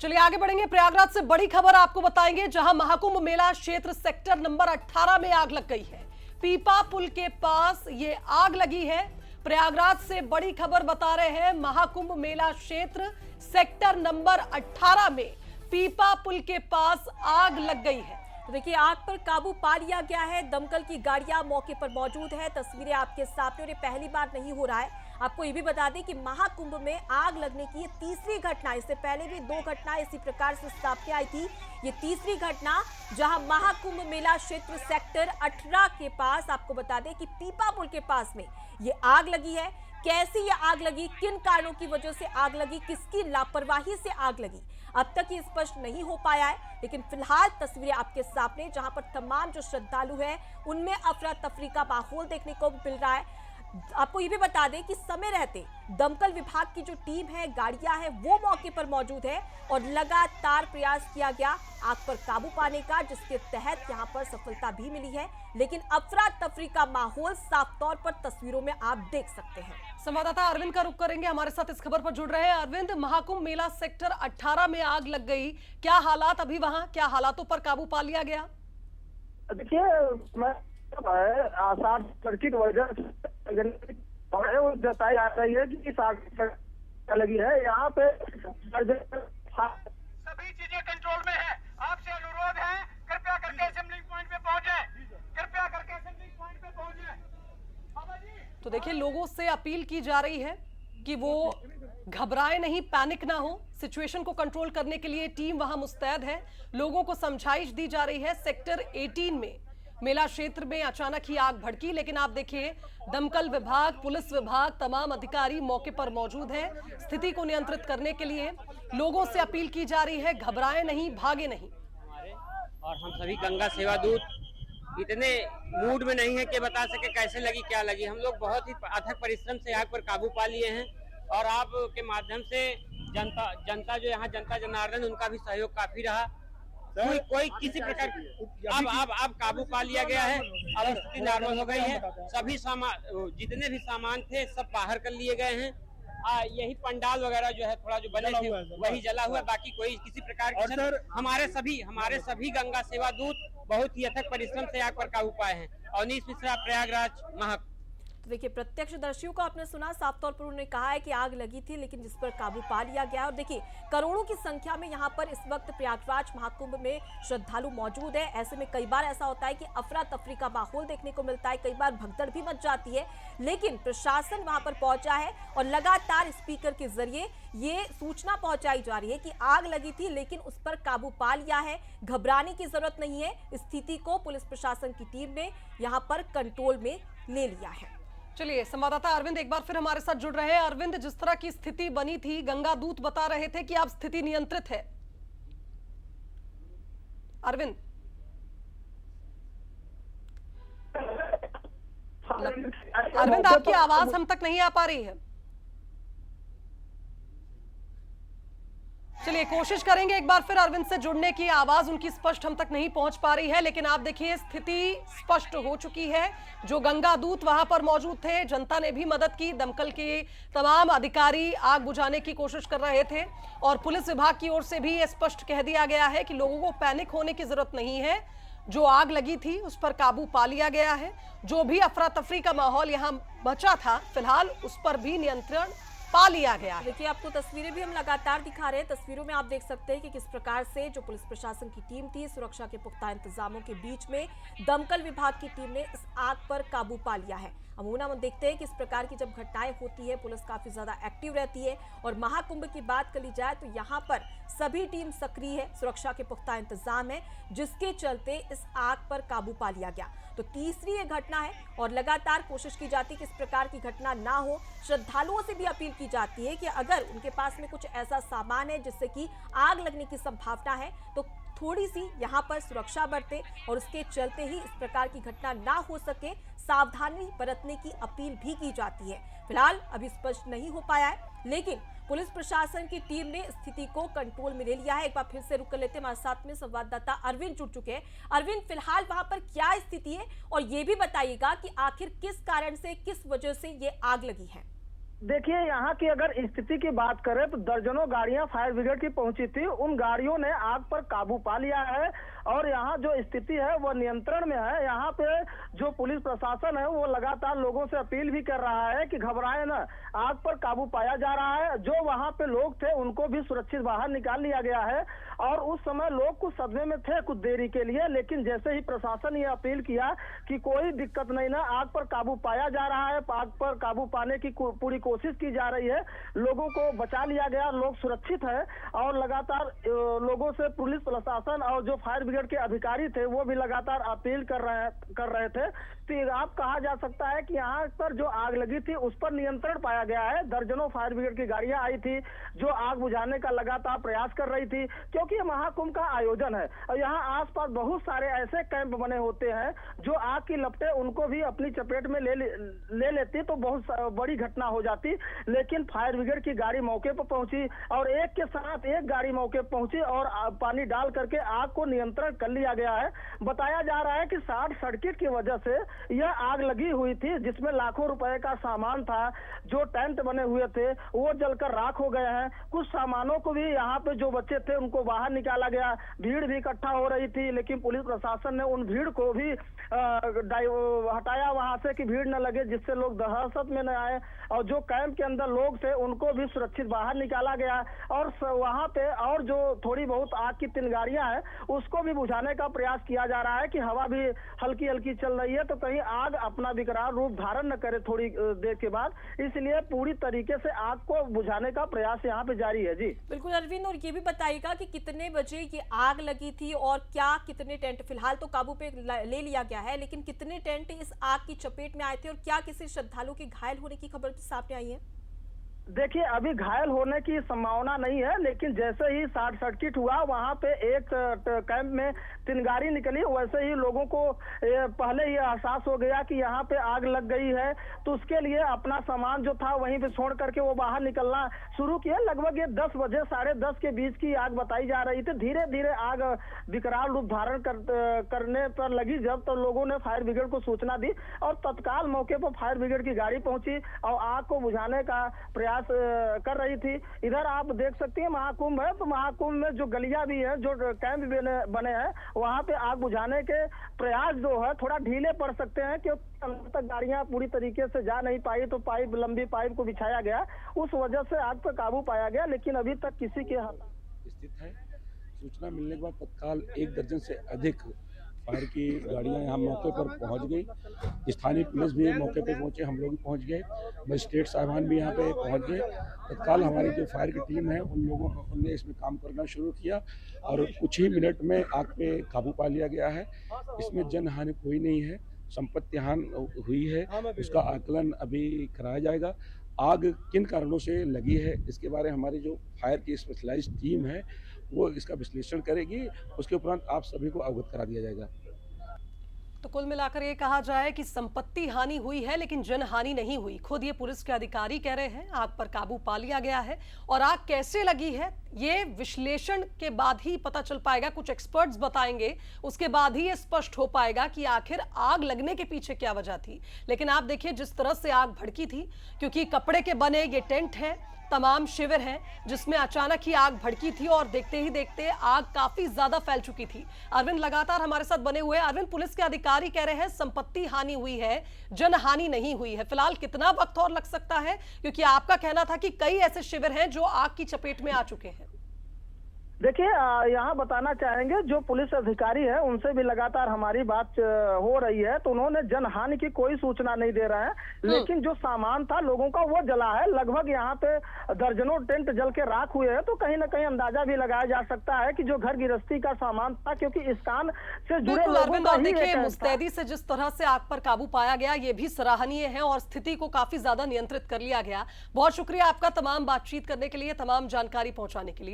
चलिए आगे बढ़ेंगे। प्रयागराज से बड़ी खबर आपको बताएंगे, जहां महाकुंभ मेला क्षेत्र सेक्टर नंबर 18 में आग लग गई है। पीपा पुल के पास ये आग लगी है। प्रयागराज से बड़ी खबर बता रहे हैं, महाकुंभ मेला क्षेत्र सेक्टर नंबर 18 में पीपा पुल के पास आग लग गई है। तो देखिए, आग पर काबू पा लिया गया है। दमकल की गाड़ियां मौके पर मौजूद है। तस्वीरें आपके सामने, और ये पहली बार नहीं हो रहा है। आपको ये भी बता दें कि महाकुंभ में आग लगने की ये तीसरी घटना, इससे पहले भी 2 घटनाएं इसी प्रकार से सामने आई थी। ये तीसरी घटना जहां महाकुंभ मेला क्षेत्र सेक्टर 18 के पास, आपको बता दें कि पीपा पुल के पास में ये आग लगी है। कैसे ये आग लगी, किन कारणों की वजह से आग लगी, किसकी लापरवाही से आग लगी, अब तक ये स्पष्ट नहीं हो पाया है। लेकिन फिलहाल तस्वीरें आपके सामने, जहां पर तमाम जो श्रद्धालु हैं उनमें अफरा तफरी का माहौल देखने को मिल रहा है। आपको ये भी बता दें कि समय रहते दमकल विभाग की जो टीम है, गाड़ियां हैं, वो मौके पर मौजूद है और लगातार प्रयास किया गया आग पर काबू पाने का, जिसके तहत यहां पर सफलता भी मिली है। लेकिन अफरा तफरी का माहौल साफ तौर पर तस्वीरों में आप देख सकते हैं। संवाददाता अरविंद का रुख करेंगे, हमारे साथ इस खबर पर जुड़ रहे हैं। अरविंद, महाकुंभ मेला सेक्टर 18 में आग लग गई, क्या हालात अभी वहां, क्या हालातों पर काबू पा लिया गया? देखिए, आसार सर्किट वजह है वो जताई जा रही है कि आग लगी है। यहाँ पे सभी चीजें कंट्रोल में है। आपसे अनुरोध है, कृपया करके असेंबलिंग पॉइंट पे पहुंचे, कृपया करके असेंबलिंग पॉइंट पे पहुंचे। तो देखिए, लोगों से अपील की जा रही है कि वो घबराए नहीं, पैनिक ना हो। सिचुएशन को कंट्रोल करने के लिए टीम वहां मुस्तैद है। लोगों को समझाइश दी जा रही है। सेक्टर 18 में मेला क्षेत्र में अचानक ही आग भड़की, लेकिन आप देखिए, दमकल विभाग, पुलिस विभाग, तमाम अधिकारी मौके पर मौजूद हैं। स्थिति को नियंत्रित करने के लिए लोगों से अपील की जा रही है, घबराए नहीं, भागे नहीं। और हम सभी गंगा सेवा दूत इतने मूड में नहीं है कि बता सके कैसे लगी, क्या लगी। हम लोग बहुत ही अथक परिश्रम से आग पर काबू पा लिए हैं और आप के माध्यम से जनता जो यहाँ जनता जनार्दन, उनका भी सहयोग काफी रहा। कोई किसी प्रकार अब काबू पा लिया गया है। अब स्थिति नॉर्मल हो गई है। सभी सामान, जितने भी सामान थे, सब बाहर कर लिए गए हैं। यही पंडाल वगैरह जो है थोड़ा जो बने थे वही जला हुआ है। बाकी कोई किसी प्रकार की हमारे सभी गंगा सेवा दूत बहुत ही अथक परिश्रम से आग पर काबू पाए हैं। अवनीश मिश्रा, प्रयागराज, महाकुंभ। तो देखिए, प्रत्यक्षदर्शियों को आपने सुना, साफ तौर पर उन्होंने कहा है कि आग लगी थी, लेकिन जिस पर काबू पा लिया गया। और देखिए, करोड़ों की संख्या में यहाँ पर इस वक्त प्रयागराज महाकुंभ में श्रद्धालु मौजूद है। ऐसे में कई बार ऐसा होता है कि अफरा तफरी का माहौल देखने को मिलता है, कई बार भगदड़ भी मच जाती है। लेकिन प्रशासन वहां पर पहुंचा है और लगातार स्पीकर के जरिए ये सूचना पहुंचाई जा रही है कि आग लगी थी, लेकिन उस पर काबू पा लिया है। घबराने की जरूरत नहीं है। स्थिति को पुलिस प्रशासन की टीम ने यहाँ पर कंट्रोल में ले लिया है। चलिए, संवाददाता अरविंद एक बार फिर हमारे साथ जुड़ रहे हैं। अरविंद, जिस तरह की स्थिति बनी थी, गंगा दूत बता रहे थे कि अब स्थिति नियंत्रित है। अरविंद, अरविंद आपकी आवाज हम तक नहीं आ पा रही है। चलिए, कोशिश करेंगे एक बार फिर अरविंद से जुड़ने की। आवाज उनकी स्पष्ट हम तक नहीं पहुंच पा रही है, लेकिन आप देखिए, स्थिति स्पष्ट हो चुकी है। जो गंगा दूत वहां पर मौजूद थे, जनता ने भी मदद की। दमकल के तमाम अधिकारी आग बुझाने की कोशिश कर रहे थे और पुलिस विभाग की ओर से भी ये स्पष्ट कह दिया गया है कि लोगों को पैनिक होने की जरूरत नहीं है। जो आग लगी थी उस पर काबू पा लिया गया है। जो भी अफरा तफरी का माहौल यहाँ बचा था, फिलहाल उस पर भी नियंत्रण पा लिया गया है। देखिए, आपको तस्वीरें भी हम लगातार दिखा रहे हैं। तस्वीरों में आप देख सकते हैं कि किस प्रकार से जो पुलिस प्रशासन की टीम थी, सुरक्षा के पुख्ता इंतजामों के बीच में दमकल विभाग की टीम ने इस आग पर काबू पा लिया है। अमूमन हम देखते हैं कि इस प्रकार की जब घटनाएं होती है, पुलिस काफी ज्यादा एक्टिव रहती है। और महाकुंभ की बात करी जाए तो यहाँ पर सभी टीम सक्रिय है, सुरक्षा के पुख्ता इंतजाम है, जिसके चलते इस आग पर काबू पा लिया गया। तो तीसरी ये घटना है और लगातार कोशिश की जाती है कि इस प्रकार की घटना ना हो। श्रद्धालुओं से भी अपील की जाती है कि अगर उनके पास में कुछ ऐसा सामान है जिससे कि आग लगने की संभावना है, तो थोड़ी सी यहाँ पर सुरक्षा बरते और उसके चलते ही इस प्रकार की घटना ना हो सके, सावधानी बरतने की अपील भी की जाती है। फिलहाल अभी स्पष्ट नहीं हो पाया है, लेकिन पुलिस प्रशासन की टीम ने स्थिति को कंट्रोल में ले लिया है। एक बार फिर से रुक कर लेते हैं, हमारे साथ में संवाददाता अरविंद जुड़ चुके हैं। अरविंद, फिलहाल वहां पर क्या स्थिति है और ये भी बताइएगा कि आखिर किस कारण से, किस वजह से ये आग लगी है? देखिए, यहाँ की अगर स्थिति की बात करें तो दर्जनों गाड़ियां फायर ब्रिगेड की पहुंची थी। उन गाड़ियों ने आग पर काबू पा लिया है और यहाँ जो स्थिति है वह नियंत्रण में है। यहाँ पे जो पुलिस प्रशासन है वो लगातार लोगों से अपील भी कर रहा है कि घबराएं न, आग पर काबू पाया जा रहा है। जो वहाँ पे लोग थे उनको भी सुरक्षित बाहर निकाल लिया गया है और उस समय लोग कुछ सदमे में थे कुछ देरी के लिए, लेकिन जैसे ही प्रशासन ये अपील किया कि कोई दिक्कत नहीं ना, आग पर काबू पाया जा रहा है, आग पर काबू पाने की पूरी कोशिश की जा रही है, लोगों को बचा लिया गया, लोग सुरक्षित है और लगातार लोगों से पुलिस प्रशासन और जो फायर ब्रिगेड के अधिकारी थे वो भी लगातार अपील कर रहे थे। तो आप कहा जा सकता है कि यहाँ पर जो आग लगी थी उस पर नियंत्रण पाया गया है। दर्जनों फायर ब्रिगेड की गाड़ियां आई थी जो आग बुझाने का लगातार प्रयास कर रही थी, क्योंकि ये महाकुंभ का आयोजन है और यहाँ आसपास बहुत सारे ऐसे कैंप बने होते हैं जो आग की लपटें उनको भी अपनी चपेट में ले लेती तो बहुत बड़ी घटना हो जाती। लेकिन फायर ब्रिगेड की गाड़ी मौके पर पहुंची और एक के साथ एक गाड़ी मौके पर पहुंची और पानी डाल करके आग को नियंत्रण कर लिया गया है। बताया जा रहा है कि शॉर्ट सर्किट की वजह से यह आग लगी हुई थी, जिसमें लाखों रुपए का सामान था, जो टेंट बने हुए थे वो जलकर राख हो गए हैं। कुछ सामानों को भी यहाँ पे जो बच्चे थे उनको बाहर निकाला गया। भीड़ भी इकट्ठा हो रही थी, लेकिन पुलिस प्रशासन ने उन भीड़ को भी हटाया वहां से कि भीड़ न लगे, जिससे लोग दहशत में न आए। और जो कैंप के अंदर लोग थे उनको भी सुरक्षित बाहर निकाला गया और वहां पे और जो थोड़ी बहुत आग की चिंगारियां हैं उसको भी बुझाने का प्रयास किया जा रहा है कि हवा भी हल्की हल्की चल रही है तो कहीं आग अपना विकराल रूप धारण न करे थोड़ी देर के बाद, इसलिए पूरी तरीके से आग को बुझाने का प्रयास यहाँ पे जारी है। जी बिल्कुल अरविंद, और ये भी बताइएगा कि कितने बजे ये आग लगी थी और क्या कितने टेंट, फिलहाल तो काबू पे ले लिया गया है, लेकिन कितने टेंट इस आग की चपेट में आए थे और क्या किसी श्रद्धालु के घायल होने की खबर सामने आई है? देखिए, अभी घायल होने की संभावना नहीं है, लेकिन जैसे ही शॉर्ट सर्किट हुआ वहां पे एक कैंप में चिंगारी निकली, वैसे ही लोगों को पहले ही एहसास हो गया कि यहाँ पे आग लग गई है, तो उसके लिए अपना सामान जो था वहीं पे छोड़ करके वो बाहर निकलना शुरू किया। लगभग ये 10 बजे 10:30 के बीच की आग बताई जा रही थी। धीरे धीरे आग विकराल रूप धारण करने पर लगी जब तो लोगों ने फायर ब्रिगेड को सूचना दी और तत्काल मौके पर फायर ब्रिगेड की गाड़ी पहुंची और आग को बुझाने का प्रयास कर रही थी। इधर आप देख सकते हैं महाकुंभ है, तो महाकुंभ में जो गलियां भी हैं, जो कैंप बने हैं, वहां पे आग बुझाने के प्रयास जो है थोड़ा ढीले पड़ सकते हैं, क्योंकि अंदर तक गाड़ियां पूरी तरीके से जा नहीं पाई, तो लंबी पाइप को बिछाया गया, उस वजह से आग पर काबू पाया गया, लेकिन अभी तक किसी के स्थित है। सूचना मिलने के बाद तत्काल 1 दर्जन से अधिक फायर की गाड़ियां यहाँ मौके पर पहुंच गई। स्थानीय पुलिस भी मौके पे पहुंचे, हम लोग भी पहुंच गए, मजिस्ट्रेट साहबान भी यहाँ पे पहुंच गए। तत्काल हमारी जो फायर की टीम है उनने इसमें काम करना शुरू किया और कुछ ही मिनट में आग पे काबू पा लिया गया है। इसमें जनहानि कोई नहीं है, संपत्ति हानि हुई है, उसका आकलन अभी कराया जाएगा। आग किन कारणों से लगी है इसके बारे में हमारी जो फायर की स्पेशलाइज्ड टीम है वो इसका विश्लेषण करेगी, उसके उपरांत आप सभी को अवगत करा दिया जाएगा। तो कुल मिलाकर ये कहा जाए कि संपत्ति हानि हुई है लेकिन जनहानि नहीं हुई। खुद ये पुलिस के अधिकारी कह रहे हैं आग पर काबू पा लिया गया है और आग कैसे लगी है ये विश्लेषण के बाद ही पता चल पाएगा, कुछ एक्सपर्ट्स बताएंगे, उसके बाद ही ये स्पष्ट हो पाएगा कि आखिर आग लगने के पीछे क्या वजह थी। लेकिन आप देखिए जिस तरह से आग भड़की थी, क्योंकि कपड़े के बने ये टेंट है, तमाम शिविर हैं, जिसमें अचानक ही आग भड़की थी और देखते ही देखते आग काफी ज्यादा फैल चुकी थी। अरविंद लगातार हमारे साथ बने हुए हैं। अरविंद, पुलिस के अधिकारी कह रहे हैं संपत्ति हानि हुई है, जनहानि नहीं हुई है। फिलहाल कितना वक्त और लग सकता है, क्योंकि आपका कहना था कि कई ऐसे शिविर हैं जो आग की चपेट में आ चुके हैं? देखिए, यहाँ बताना चाहेंगे जो पुलिस अधिकारी है उनसे भी लगातार हमारी बात हो रही है, तो उन्होंने जनहानि की कोई सूचना नहीं दे रहे हैं, लेकिन जो सामान था लोगों का वो जला है। लगभग यहाँ पे दर्जनों टेंट जल के राख हुए हैं, तो कहीं ना कहीं अंदाजा भी लगाया जा सकता है कि जो घर गृहस्थी का सामान था, क्योंकि इस काम से जुड़े लोगों का ही देखिए मुस्तैदी से जिस तरह से आग पर काबू पाया गया ये भी सराहनीय है और स्थिति को काफी ज्यादा नियंत्रित कर लिया गया। बहुत शुक्रिया आपका तमाम बातचीत करने के लिए, तमाम जानकारी पहुंचाने के लिए।